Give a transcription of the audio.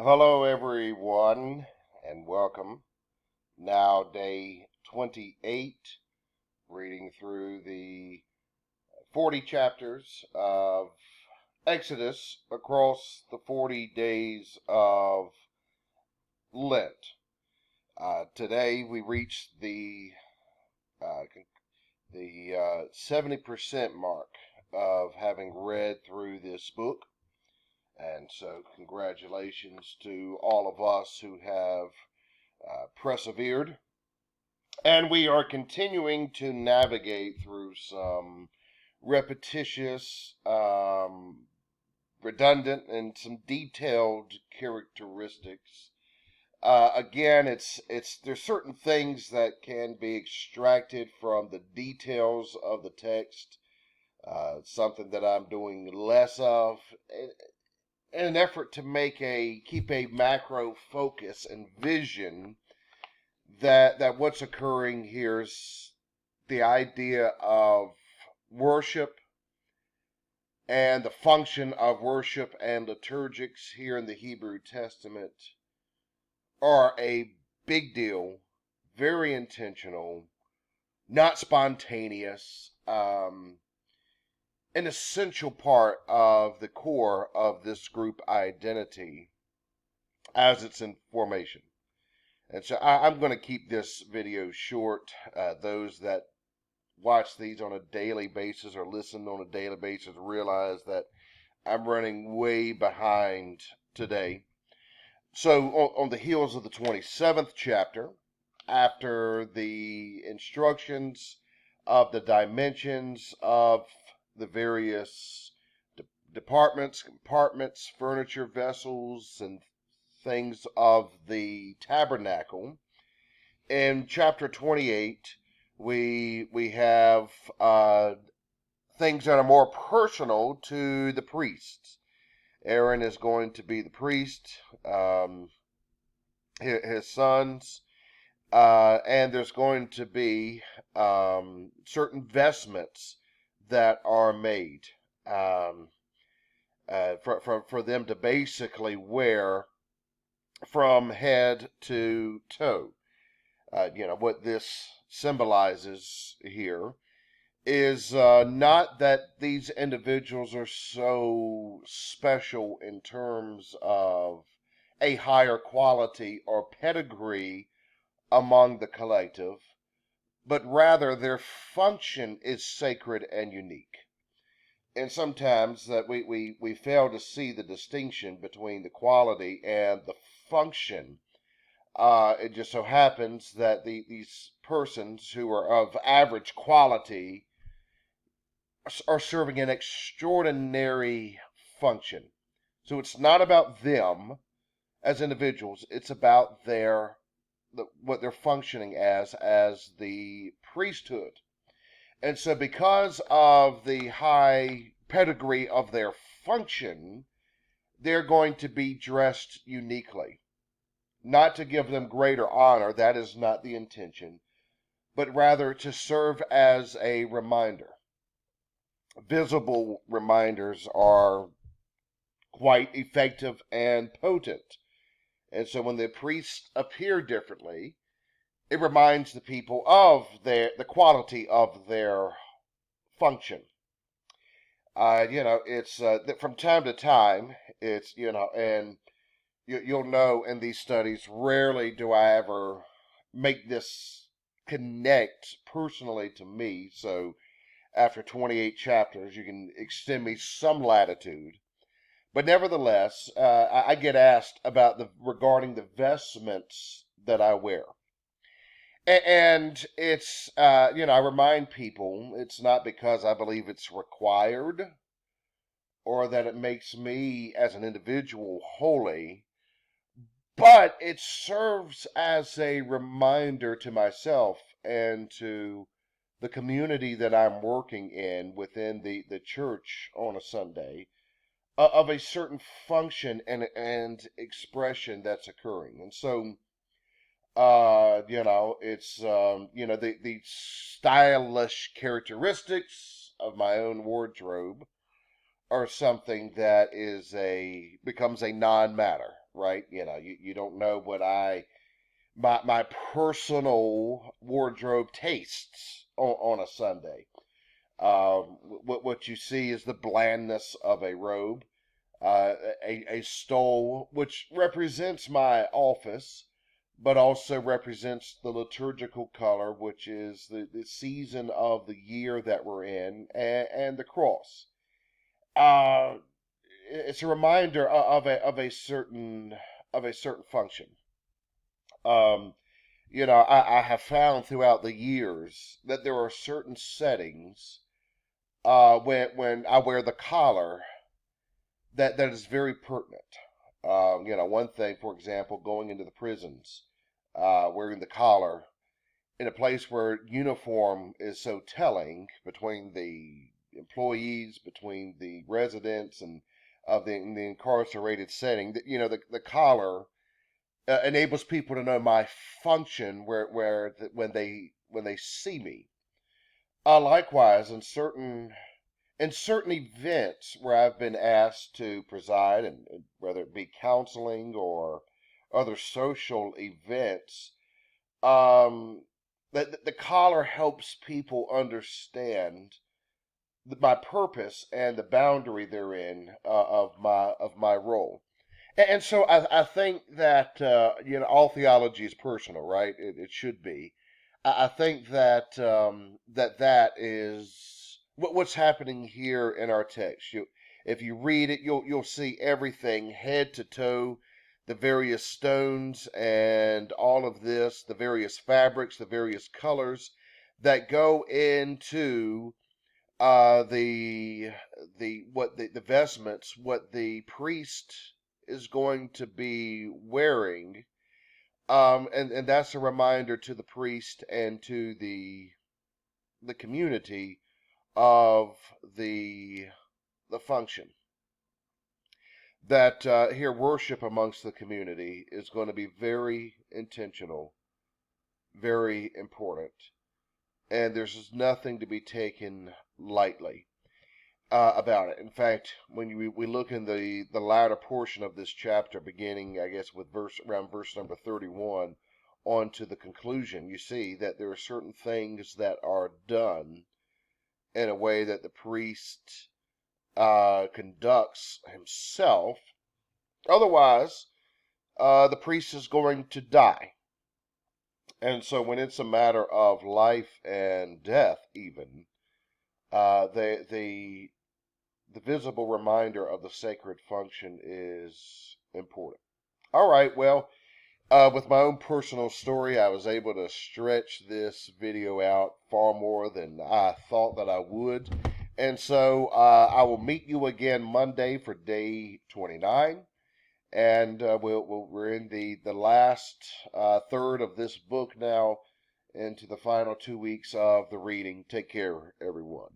Hello, everyone, and welcome. Now, day 28, reading through the 40 chapters of Exodus across the 40 days of Lent. Today, we reached uh, 70% mark of having read through this book. And so, congratulations to all of us who have persevered. And we are continuing to navigate through some repetitious, redundant, and some detailed characteristics. Again, it's there's certain things that can be extracted from the details of the text. Something that I'm doing less of, in an effort to keep a macro focus and vision that what's occurring here is the idea of worship and the function of worship and liturgics here in the Hebrew Testament are a big deal, very intentional, not spontaneous, an essential part of the core of this group identity as it's in formation. And so I'm going to keep this video short. Those that watch these on a daily basis or listen on a daily basis realize that I'm running way behind today. So, on the heels of the 27th chapter, after the instructions of the dimensions of the various departments, compartments, furniture, vessels, and things of the tabernacle, in chapter 28, we have things that are more personal to the priests. Aaron is going to be the priest, his sons, and there's going to be certain vestments that are made for them to basically wear from head to toe. What this symbolizes here is not that these individuals are so special in terms of a higher quality or pedigree among the collective, but rather their function is sacred and unique. And sometimes that we fail to see the distinction between the quality and the function. It just so happens that these persons who are of average quality are serving an extraordinary function. So it's not about them as individuals; it's about what they're functioning as the priesthood. And so, because of the high pedigree of their function, they're going to be dressed uniquely. Not to give them greater honor, that is not the intention, but rather to serve as a reminder. Visible reminders are quite effective and potent. And so when the priests appear differently, it reminds the people of the quality of their function. It's that from time to time, it's and you'll know in these studies, rarely do I ever make this connect personally to me. So after 28 chapters, you can extend me some latitude. But nevertheless, I get asked about regarding the vestments that I wear. And it's, I remind people it's not because I believe it's required or that it makes me as an individual holy, but it serves as a reminder to myself and to the community that I'm working in within the church on a Sunday of a certain function and expression that's occurring. And so, it's, the stylish characteristics of my own wardrobe are something that becomes a non-matter. right? You don't know what my personal wardrobe tastes on a Sunday. What you see is the blandness of a robe, a stole, which represents my office, but also represents the liturgical color, which is the season of the year that we're in, and the cross. Uh, it's a reminder of a certain function. Um, I have found throughout the years that there are certain settings when I wear the collar that is very pertinent. One thing, for example, going into the prisons, wearing the collar in a place where uniform is so telling between the employees, between the residents, and of the incarcerated setting. That the collar enables people to know my function when they see me. Likewise, in certain events where I've been asked to preside, and whether it be counseling or other social events, the collar helps people understand my purpose and the boundary therein of my role. And so I think that all theology is personal, right? It should be. I think that is what's happening here in our text. If you read it, you'll see everything head to toe, the various stones and all of this, the various fabrics, the various colors that go into the vestments, what the priest is going to be wearing, and that's a reminder to the priest and to the community of the function that here worship amongst the community is going to be very intentional, very important, and there's nothing to be taken lightly about it. In fact, when we look in the latter portion of this chapter, beginning, I guess, with around verse number 31, on to the conclusion, you see that there are certain things that are done in a way that the priest conducts himself. Otherwise, the priest is going to die. And so, when it's a matter of life and death, even the visible reminder of the sacred function is important. All right, well, with my own personal story, I was able to stretch this video out far more than I thought that I would. And so I will meet you again Monday for day 29. And we're in the last third of this book now, into the final 2 weeks of the reading. Take care, everyone.